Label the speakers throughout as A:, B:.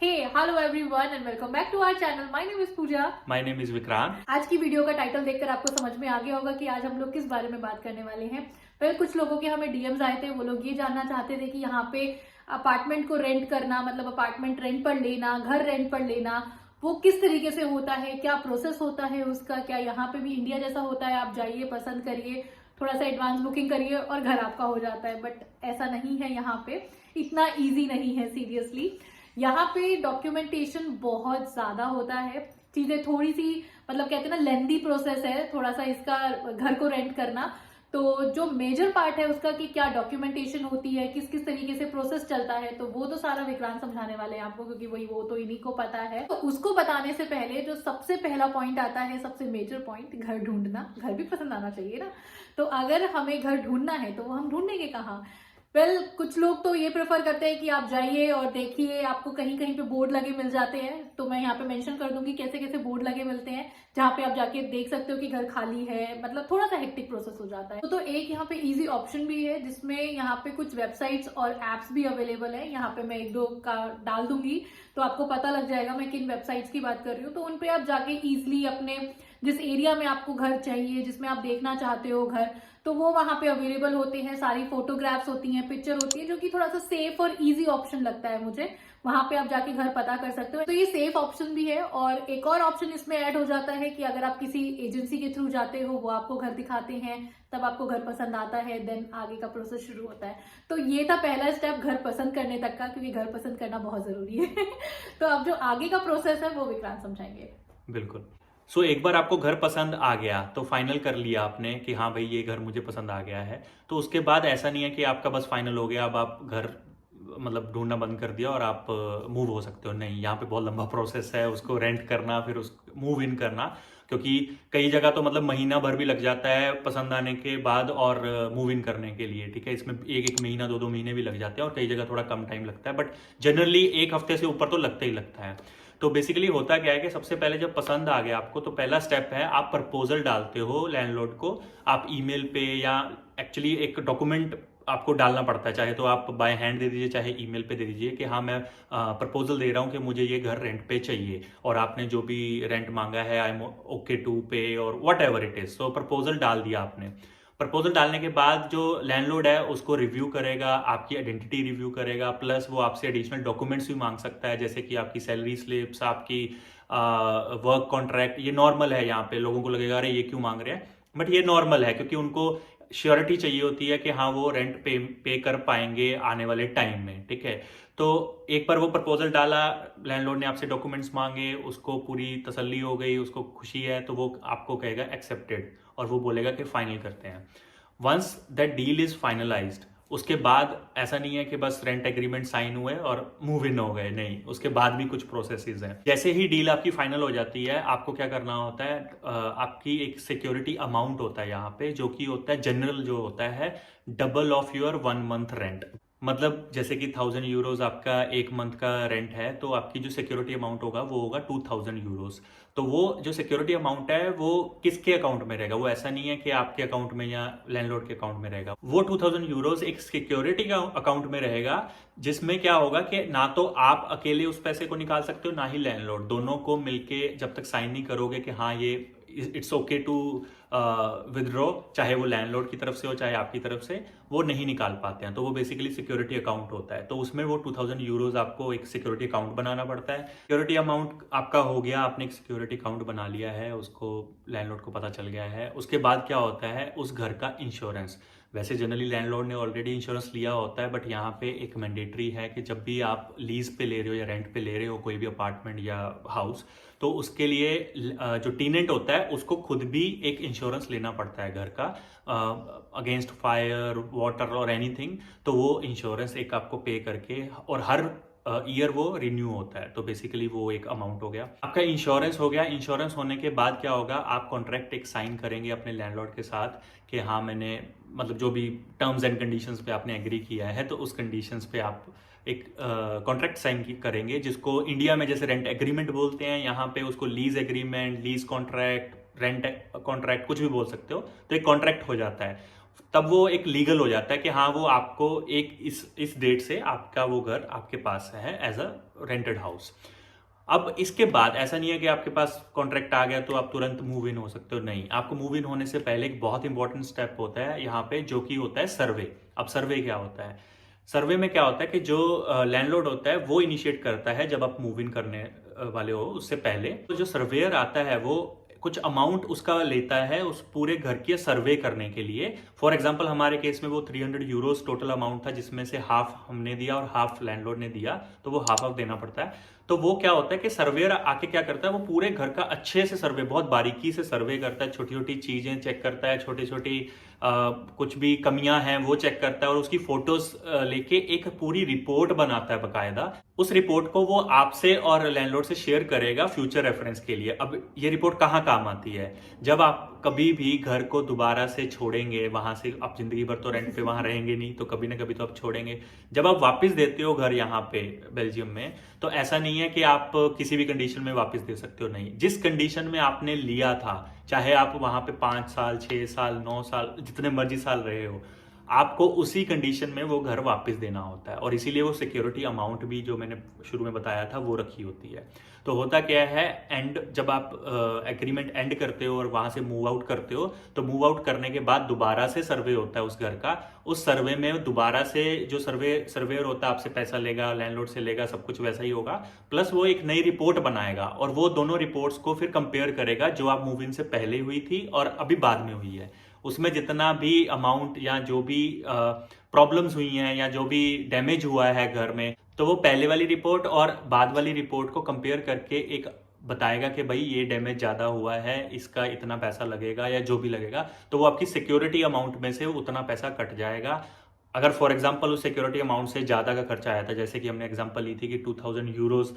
A: Hello everyone and welcome back to our channel. My name is Pooja.
B: My name is Vikrant.
A: आज की video का title देखकर आपको समझ में आ गया होगा कि आज हम लोग किस बारे में बात करने वाले हैं। कुछ लोगों के हमें डीएम्स आए थे, वो लोग ये जानना चाहते थे कि यहाँ पे अपार्टमेंट को रेंट करना, मतलब अपार्टमेंट रेंट पर लेना, घर रेंट पर लेना, वो किस तरीके से होता है, क्या प्रोसेस होता है उसका, क्या यहाँ पे भी इंडिया जैसा होता है, आप जाइए, पसंद करिए, थोड़ा सा एडवांस बुकिंग करिए और घर आपका हो जाता है। बट ऐसा नहीं है, यहाँ पे इतना ईजी नहीं है सीरियसली। यहाँ पे डॉक्यूमेंटेशन बहुत ज्यादा होता है, चीजें थोड़ी सी मतलब कहते हैं ना लेंदी प्रोसेस है थोड़ा सा इसका, घर को रेंट करना। तो जो मेजर पार्ट है उसका कि क्या डॉक्यूमेंटेशन होती है, किस किस तरीके से प्रोसेस चलता है, तो वो तो सारा विक्रांत समझाने वाले हैं आपको, क्योंकि वो तो इन्हीं को पता है। तो उसको बताने से पहले जो सबसे पहला पॉइंट आता है, सबसे मेजर पॉइंट, घर ढूंढना। घर भी पसंद आना चाहिए ना। तो अगर हमें घर ढूंढना है तो वो हम ढूंढेंगे कहाँ? कुछ लोग तो ये प्रेफर करते हैं कि आप जाइए और देखिए, आपको कहीं कहीं पे बोर्ड लगे मिल जाते हैं। तो मैं यहाँ पे मेंशन कर दूंगी कैसे कैसे बोर्ड लगे मिलते हैं, जहाँ पे आप जाके देख सकते हो कि घर खाली है। मतलब थोड़ा सा हेक्टिक प्रोसेस हो जाता है। तो एक यहाँ पे इजी ऑप्शन भी है, जिसमें यहाँ पे कुछ वेबसाइट्स और एप्स भी अवेलेबल है। यहाँ पे मैं एक दो का डाल दूंगी तो आपको पता लग जाएगा मैं किन वेबसाइट्स की बात कर रही हूँ। तो उनपे आप जाके इजिली अपने जिस एरिया में आपको घर चाहिए, जिसमें आप देखना चाहते हो घर, तो वो वहां पे अवेलेबल होते हैं। सारी फोटोग्राफ्स होती हैं, पिक्चर होती है, जो कि थोड़ा सा सेफ और इजी ऑप्शन लगता है मुझे। वहां पे आप जाके घर पता कर सकते हो, तो ये सेफ ऑप्शन भी है। और एक और ऑप्शन इसमें ऐड हो जाता है कि अगर आप किसी एजेंसी के थ्रू जाते हो, वो आपको घर दिखाते हैं, तब आपको घर पसंद आता है, देन आगे का प्रोसेस शुरू होता है। तो ये था पहला स्टेप घर पसंद करने तक का, क्योंकि घर पसंद करना बहुत जरूरी है। तो अब जो आगे का प्रोसेस है वो विक्रांत समझाएंगे।
B: बिल्कुल। एक बार आपको घर पसंद आ गया तो फाइनल कर लिया आपने कि हाँ भाई ये घर मुझे पसंद आ गया है। तो उसके बाद ऐसा नहीं है कि आपका बस फाइनल हो गया, अब आप घर मतलब ढूंढना बंद कर दिया और आप मूव हो सकते हो। नहीं, यहाँ पे बहुत लंबा प्रोसेस है उसको रेंट करना, फिर उस मूव इन करना। क्योंकि कई जगह तो मतलब महीना भर भी लग जाता है पसंद आने के बाद और मूव इन करने के लिए। ठीक है, इसमें एक एक महीना, दो दो महीने भी लग जाते हैं और कई जगह थोड़ा कम टाइम लगता है, बट जनरली एक हफ्ते से ऊपर तो लगता ही लगता है। तो बेसिकली होता क्या है कि सबसे पहले जब पसंद आ गया आपको, तो पहला स्टेप है आप प्रपोजल डालते हो लैंडलॉर्ड को। आप ईमेल पे या एक्चुअली एक डॉक्यूमेंट आपको डालना पड़ता है, चाहे तो आप बाय हैंड दे दीजिए चाहे ईमेल पे दे दीजिए कि हाँ मैं प्रपोजल दे रहा हूँ कि मुझे ये घर रेंट पे चाहिए, और आपने जो भी रेंट मांगा है आई एम ओके टू पे और वट एवर इट इज। तो प्रपोजल डाल दिया आपने। प्रपोजल डालने के बाद जो लैंडलॉर्ड है उसको रिव्यू करेगा, आपकी आइडेंटिटी रिव्यू करेगा, प्लस वो आपसे एडिशनल डॉक्यूमेंट्स भी मांग सकता है, जैसे कि आपकी सैलरी स्लिप्स, आपकी वर्क कॉन्ट्रैक्ट। ये नॉर्मल है, यहाँ पे लोगों को लगेगा अरे ये क्यों मांग रहे हैं, बट ये नॉर्मल है क्योंकि उनको श्योरिटी चाहिए होती है कि हाँ वो रेंट पे कर पाएंगे आने वाले टाइम में। ठीक है, तो एक बार वो प्रपोजल डाला, लैंडलॉर्ड ने आपसे डॉक्यूमेंट्स मांगे, उसको पूरी तसल्ली हो गई, उसको खुशी है, तो वो आपको कहेगा एक्सेप्टेड और वो बोलेगा कि फाइनल करते हैं। Once that deal is finalised, उसके बाद ऐसा नहीं है कि बस रेंट एग्रीमेंट साइन हुए और मूव इन हो गए, नहीं, उसके बाद भी कुछ प्रोसेसेस हैं। जैसे ही डील आपकी फाइनल हो जाती है, आपको क्या करना होता है, आपकी एक सिक्योरिटी अमाउंट होता है यहाँ पे, जो कि होता है जनरल, जो होता है double of your 1 month rent. मतलब जैसे कि 1000 यूरोज आपका एक मंथ का रेंट है, तो आपकी जो सिक्योरिटी अमाउंट होगा वो होगा 2000 यूरोज। तो वो जो सिक्योरिटी अमाउंट है वो किसके अकाउंट में रहेगा? वो ऐसा नहीं है कि आपके अकाउंट में या लैंडलॉर्ड के अकाउंट में रहेगा। वो 2000 यूरोज एक सिक्योरिटी का अकाउंट में रहेगा, जिसमें क्या होगा कि ना तो आप अकेले उस पैसे को निकाल सकते हो, ना ही लैंडलॉर्ड। दोनों को मिलके जब तक साइन नहीं करोगे कि हाँ ये इट्स ओके टू विदड्रॉ, चाहे वो लैंडलॉर्ड की तरफ से हो चाहे आपकी तरफ से, वो नहीं निकाल पाते हैं। तो वो बेसिकली सिक्योरिटी अकाउंट होता है। तो उसमें वो 2000 यूरोज आपको एक सिक्योरिटी अकाउंट बनाना पड़ता है। सिक्योरिटी अमाउंट आपका हो गया, आपने एक सिक्योरिटी अकाउंट बना लिया है, उसको लैंडलॉर्ड को पता चल गया है। उसके बाद क्या होता है, उस घर का इंश्योरेंस। वैसे जनरली लैंडलॉर्ड ने ऑलरेडी इंश्योरेंस लिया होता है, बट यहाँ पे एक मैंडेटरी है कि जब भी आप लीज पे ले रहे हो या रेंट पे ले रहे हो कोई भी अपार्टमेंट या हाउस, तो उसके लिए जो टीनेंट होता है उसको खुद भी एक इंश्योरेंस लेना पड़ता है घर का, अगेंस्ट फायर, वाटर और एनीथिंग। तो वो इंश्योरेंस एक आपको पे करके, और हर ईयर वो रिन्यू होता है। तो बेसिकली वो एक अमाउंट हो गया, आपका इंश्योरेंस हो गया। इंश्योरेंस होने के बाद क्या होगा, आप कॉन्ट्रैक्ट एक साइन करेंगे अपने लैंडलॉर्ड के साथ कि हाँ मैंने मतलब जो भी टर्म्स एंड कंडीशंस पे आपने एग्री किया है, तो उस कंडीशंस पे आप एक कॉन्ट्रैक्ट साइन करेंगे, जिसको इंडिया में जैसे रेंट एग्रीमेंट बोलते हैं, यहाँ पे उसको lease agreement, lease contract, rent contract, कुछ भी बोल सकते हो। तो एक कॉन्ट्रैक्ट हो जाता है। तब वो एक लीगल हो जाता है कि हाँ वो आपको एक इस डेट से आपका वो घर आपके पास है एज अ रेंटेड हाउस। अब इसके बाद ऐसा नहीं है कि आपके पास कॉन्ट्रैक्ट आ गया तो आप तुरंत मूव इन हो सकते हो, नहीं, आपको मूव इन होने से पहले एक बहुत इंपॉर्टेंट स्टेप होता है यहाँ पे, जो कि होता है सर्वे। अब सर्वे क्या होता है? सर्वे में क्या होता है कि जो लैंडलॉर्ड होता है वो इनिशिएट करता है जब आप मूव इन करने वाले हो उससे पहले, तो जो सर्वेयर आता है वो कुछ अमाउंट उसका लेता है उस पूरे घर की सर्वे करने के लिए। फॉर एग्जांपल हमारे केस में वो 300 यूरोस टोटल अमाउंट था, जिसमें से हाफ हमने दिया और हाफ लैंडलॉर्ड ने दिया, तो वो हाफ हाफ देना पड़ता है। तो वो क्या होता है कि सर्वेयर आके क्या करता है, वो पूरे घर का अच्छे से सर्वे, बहुत बारीकी से सर्वे करता है, छोटी छोटी चीजें चेक करता है, छोटी छोटी कुछ भी कमियां हैं वो चेक करता है और उसकी फोटोज लेके एक पूरी रिपोर्ट बनाता है बकायदा। उस रिपोर्ट को वो आपसे और लैंडलॉर्ड से शेयर करेगा फ्यूचर रेफरेंस के लिए। अब ये रिपोर्ट कहाँ काम आती है? जब आप कभी भी घर को दोबारा से छोड़ेंगे, वहां से आप जिंदगी भर तो रेंट पे वहां रहेंगे नहीं, तो कभी ना कभी तो आप छोड़ेंगे। जब आप वापस देते हो घर यहाँ पे बेल्जियम में, तो ऐसा नहीं है कि आप किसी भी कंडीशन में वापस दे सकते हो, नहीं, जिस कंडीशन में आपने लिया था, चाहे आप वहां पे 5 साल 6 साल 9 साल जितने मर्जी साल रहे हो, आपको उसी कंडीशन में वो घर वापस देना होता है। और इसीलिए वो सिक्योरिटी अमाउंट भी जो मैंने शुरू में बताया था वो रखी होती है। तो होता क्या है, एंड जब आप एग्रीमेंट एंड करते हो और वहां से मूव आउट करते हो, तो मूव आउट करने के बाद दोबारा से सर्वे होता है उस घर का। उस सर्वे में दोबारा से जो सर्वेयर होता है आपसे पैसा लेगा, लैंडलॉर्ड से लेगा, सब कुछ वैसा ही होगा, प्लस वो एक नई रिपोर्ट बनाएगा और वो दोनों रिपोर्ट्स को फिर कंपेयर करेगा, जो आप मूव इन से पहले हुई थी और अभी बाद में हुई है। उसमें जितना भी अमाउंट या जो भी प्रॉब्लम्स हुई हैं या जो भी डैमेज हुआ है घर में, तो वो पहले वाली रिपोर्ट और बाद वाली रिपोर्ट को कंपेयर करके एक बताएगा कि भाई ये डैमेज ज्यादा हुआ है, इसका इतना पैसा लगेगा या जो भी लगेगा, तो वो आपकी सिक्योरिटी अमाउंट में से उतना पैसा कट जाएगा। अगर फॉर एग्जांपल उस सिक्योरिटी अमाउंट से ज़्यादा का खर्चा आया था, जैसे कि हमने एग्जांपल ली थी कि 2000 यूरोस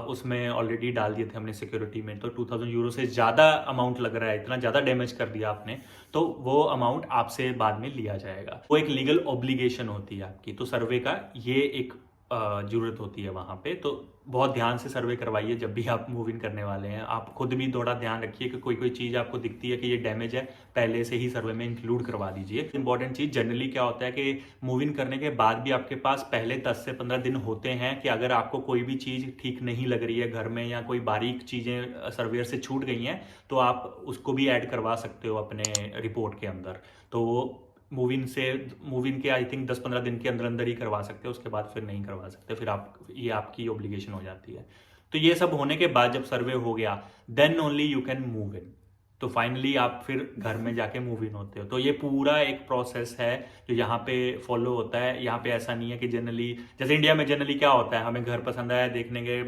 B: उसमें ऑलरेडी डाल दिए थे हमने सिक्योरिटी में, तो 2000 यूरो से ज़्यादा अमाउंट लग रहा है, इतना ज़्यादा डैमेज कर दिया आपने, तो वो अमाउंट आपसे बाद में लिया जाएगा। वो एक लीगल ऑब्लिगेशन होती है आपकी। तो सर्वे का ये एक जरूरत होती है वहां पे। तो बहुत ध्यान से सर्वे करवाइए जब भी आप मूव इन करने वाले हैं। आप खुद भी थोड़ा ध्यान रखिए कि कोई चीज आपको दिखती है कि ये डैमेज है, पहले से ही सर्वे में इंक्लूड करवा दीजिए। इंपॉर्टेंट चीज जनरली क्या होता है कि मूव इन करने के बाद भी आपके पास पहले 10 से 15 दिन होते हैं कि अगर आपको कोई भी चीज ठीक नहीं लग रही है घर में या कोई बारीक चीजें सर्वेयर से छूट गई हैं, तो आप उसको भी ऐड करवा सकते हो अपने रिपोर्ट के अंदर। तो वो मूव इन के आई थिंक 10-15 दिन के अंदर अंदर ही करवा सकते हो, उसके बाद फिर नहीं करवा सकते, फिर ये आपकी ऑब्लिगेशन हो जाती है। तो ये सब होने के बाद जब सर्वे हो गया, then only you can move in. तो फाइनली आप फिर घर में जाके मूव इन होते हो। तो ये पूरा एक प्रोसेस है जो यहाँ पे फॉलो होता है। यहाँ पे ऐसा नहीं है कि जनरली, जैसे इंडिया में जनरली क्या होता है, हमें घर पसंद आया, देखने के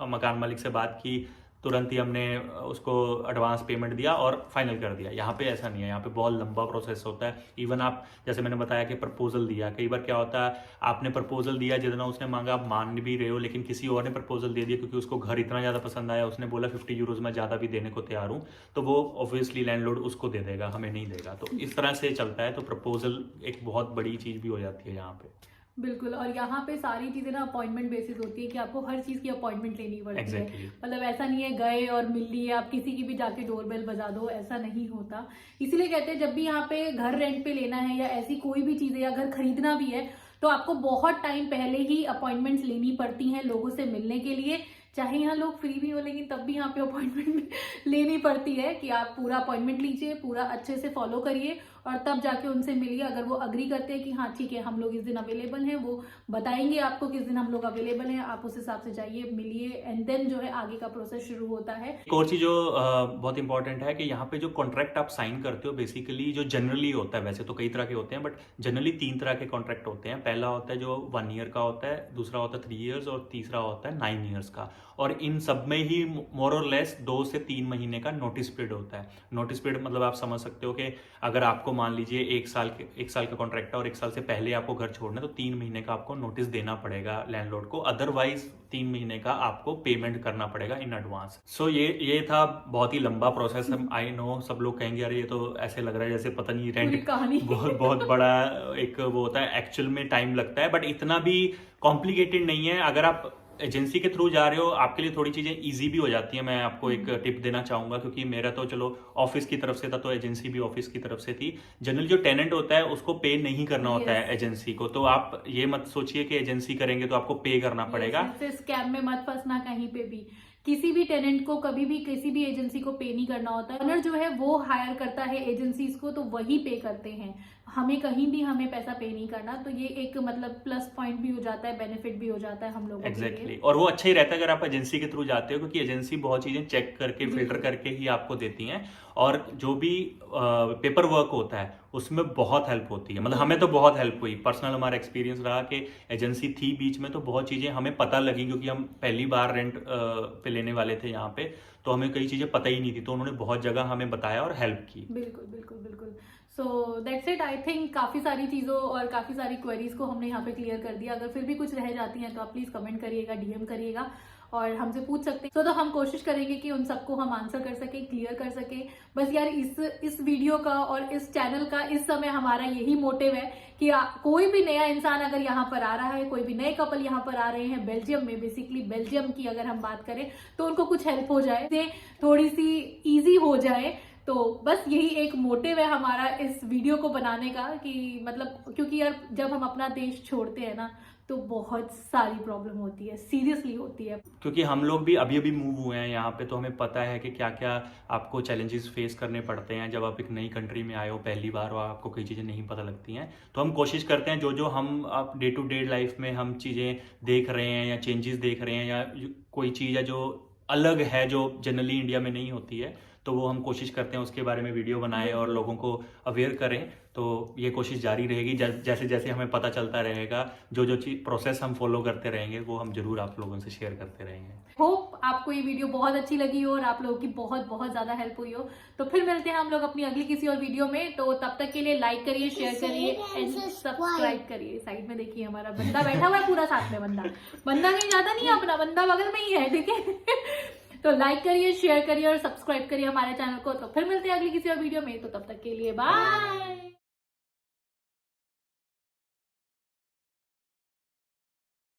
B: मकान मालिक से बात की, तुरंत ही हमने उसको एडवांस पेमेंट दिया और फाइनल कर दिया। यहाँ पे ऐसा नहीं है, यहाँ पे बहुत लंबा प्रोसेस होता है। इवन आप, जैसे मैंने बताया कि प्रपोजल दिया, कई बार क्या होता है आपने प्रपोजल दिया, जितना उसने मांगा आप मान भी रहे हो, लेकिन किसी और ने प्रपोजल दे दिया क्योंकि उसको घर इतना ज़्यादा पसंद आया, उसने बोला 50 यूरोज में ज़्यादा भी देने को तैयार हूँ, तो वो ऑब्वियसली लैंडलॉर्ड उसको दे देगा, हमें नहीं देगा। तो इस तरह से चलता है। तो प्रपोजल एक बहुत बड़ी चीज़ भी हो जाती है यहाँ पे।
A: बिल्कुल। और यहाँ पे सारी चीजें ना अपॉइंटमेंट बेसिस होती है कि आपको हर चीज की अपॉइंटमेंट लेनी पड़ती है। मतलब ऐसा नहीं है गए और मिल लिए, आप किसी की भी जाके डोरबेल बजा दो, ऐसा नहीं होता। इसीलिए कहते हैं जब भी यहाँ पे घर रेंट पे लेना है या ऐसी कोई भी चीज है या घर खरीदना भी है, तो आपको बहुत टाइम पहले ही अपॉइंटमेंट्स लेनी पड़ती हैं लोगों से मिलने के लिए। चाहे यहाँ लोग फ्री भी हो, लेकिन तब भी यहाँ पे अपॉइंटमेंट लेनी पड़ती है कि आप पूरा अपॉइंटमेंट लीजिए, पूरा अच्छे से फॉलो करिए और तब जाके उनसे मिलिए। अगर वो अग्री करते हैं कि हाँ ठीक है हम लोग इस दिन अवेलेबल हैं, वो बताएंगे आपको किस दिन हम लोग अवेलेबल हैं, आप उस हिसाब से जाइए, मिलिए, एंड देन जो है आगे का प्रोसेस शुरू होता है।
B: एक और चीज जो बहुत इंपॉर्टेंट है कि यहाँ पे जो कॉन्ट्रैक्ट आप साइन करते हो, बेसिकली जो जनरली होता है, वैसे तो कई तरह के होते हैं बट जनरली 3 तरह के कॉन्ट्रैक्ट होते हैं। पहला होता है जो 1 ईयर का होता है, दूसरा होता है 3 ईयर्स और तीसरा होता है 9 ईयर्स का। और इन सब में ही मोर और लेस 2 से 3 महीने का नोटिस पीरियड होता है। नोटिस पीरियड मतलब आप समझ सकते हो कि अगर आपको मान लीजिए 1 साल का कॉन्ट्रैक्ट है और 1 साल से पहले आपको घर छोड़ना है, तो 3 महीने का आपको नोटिस देना पड़ेगा लैंडलॉर्ड को, अदरवाइज 3 महीने का आपको पेमेंट करना पड़ेगा इन एडवांस। सो ये था बहुत ही लंबा प्रोसेस। आई नो सब लोग कहेंगे अरे ये तो ऐसे लग रहा है जैसे पता नहीं रेंट
A: कहानी
B: बहुत बड़ा एक वो होता है, एक्चुअल में टाइम लगता है बट इतना भी कॉम्प्लिकेटेड नहीं है। अगर आप एजेंसी के थ्रू जा रहे हो आपके लिए थोड़ी चीजें इजी भी हो जाती है। मैं आपको एक टिप देना चाहूंगा, क्योंकि मेरा तो चलो ऑफिस की तरफ से था, तो एजेंसी भी ऑफिस की तरफ से थी। जनरली जो टेनेंट होता है उसको पे नहीं करना होता है एजेंसी को, तो आप ये मत सोचिए कि एजेंसी करेंगे तो आपको पे करना पड़ेगा।
A: स्कैम में मत फंसना कहीं पे भी। किसी भी टेनेंट को कभी भी किसी भी एजेंसी को पे नहीं करना होता है। ओनर जो है वो हायर करता है एजेंसीज को, तो वही पे करते हैं, हमें कहीं भी हमें पैसा पे नहीं करना। तो ये एक मतलब प्लस पॉइंट भी हो जाता है, बेनिफिट भी हो जाता है हम लोगों के लिए।
B: और वो अच्छा ही रहता है अगर आप एजेंसी के थ्रू जाते हो, क्योंकि एजेंसी बहुत चीजें चेक करके फिल्टर करके ही आपको देती हैं, और जो भी पेपर वर्क होता है उसमें बहुत हेल्प होती है। मतलब हमें तो बहुत हेल्प हुई, पर्सनल हमारा एक्सपीरियंस रहा कि एजेंसी थी बीच में, तो बहुत चीजें हमें पता लगी, क्योंकि हम पहली बार रेंट पे लेने वाले थे यहाँ पे, तो हमें कई चीजें पता ही नहीं थी, तो उन्होंने बहुत जगह हमें बताया और हेल्प की।
A: बिल्कुल बिल्कुल बिल्कुल। So that's it. I think काफी सारी चीजों और काफी सारी क्वेरीज को हमने यहाँ पे क्लियर कर दिया। अगर फिर भी कुछ रह जाती हैं तो आप प्लीज कमेंट करिएगा, डीएम करिएगा और हमसे पूछ सकते हैं। तो हम कोशिश करेंगे कि उन सबको हम आंसर कर सके, क्लियर कर सके। बस यार इस वीडियो का और इस चैनल का इस समय हमारा यही मोटिव है कि कोई भी नया इंसान अगर यहाँ पर आ रहा है, कोई भी नए कपल यहाँ पर आ रहे हैं बेल्जियम में, बेसिकली बेल्जियम की अगर हम बात करें, तो उनको कुछ हेल्प हो जाए, थोड़ी सी इजी हो जाए। तो बस यही एक मोटिव है हमारा इस वीडियो को बनाने का, कि मतलब क्योंकि यार जब हम अपना देश छोड़ते हैं ना तो बहुत सारी प्रॉब्लम होती है, सीरियसली होती है।
B: क्योंकि हम लोग भी अभी अभी मूव हुए हैं यहाँ पे, तो हमें पता है कि क्या क्या आपको चैलेंजेस फेस करने पड़ते हैं जब आप एक नई कंट्री में आए हो पहली बार और आपको कई चीज़ें नहीं पता लगती हैं। तो हम कोशिश करते हैं जो जो हम आप डे टू डे लाइफ में हम चीज़ें देख रहे हैं या चेंजेस देख रहे हैं या कोई चीज़ है जो अलग है जो जनरली इंडिया में नहीं होती है, तो वो हम कोशिश करते हैं उसके बारे में वीडियो बनाएं और लोगों को अवेयर करें। तो ये कोशिश जारी रहेगी, जैसे जैसे हमें पता चलता रहेगा, जो जो चीज प्रोसेस हम फॉलो करते रहेंगे वो हम जरूर आप लोगों से शेयर करते रहेंगे।
A: होप आपको ये वीडियो बहुत अच्छी लगी हो और आप लोगों की बहुत बहुत ज्यादा हेल्प हुई हो। तो फिर मिलते हैं हम लोग अपनी अगली किसी और वीडियो में। तो तब तक के लिए लाइक करिए, शेयर करिए एंड सब्सक्राइब करिए। साइड में देखिए हमारा बंदा बैठा हुआ है, पूरा साथ में बंदा कहीं ज्यादा नहीं है, अपना बंदा बगल में ही है, ठीक है। तो लाइक करिए, शेयर करिए और सब्सक्राइब करिए हमारे चैनल को। तो फिर मिलते हैं अगली किसी और वीडियो में। तो तब तक के लिए बाय।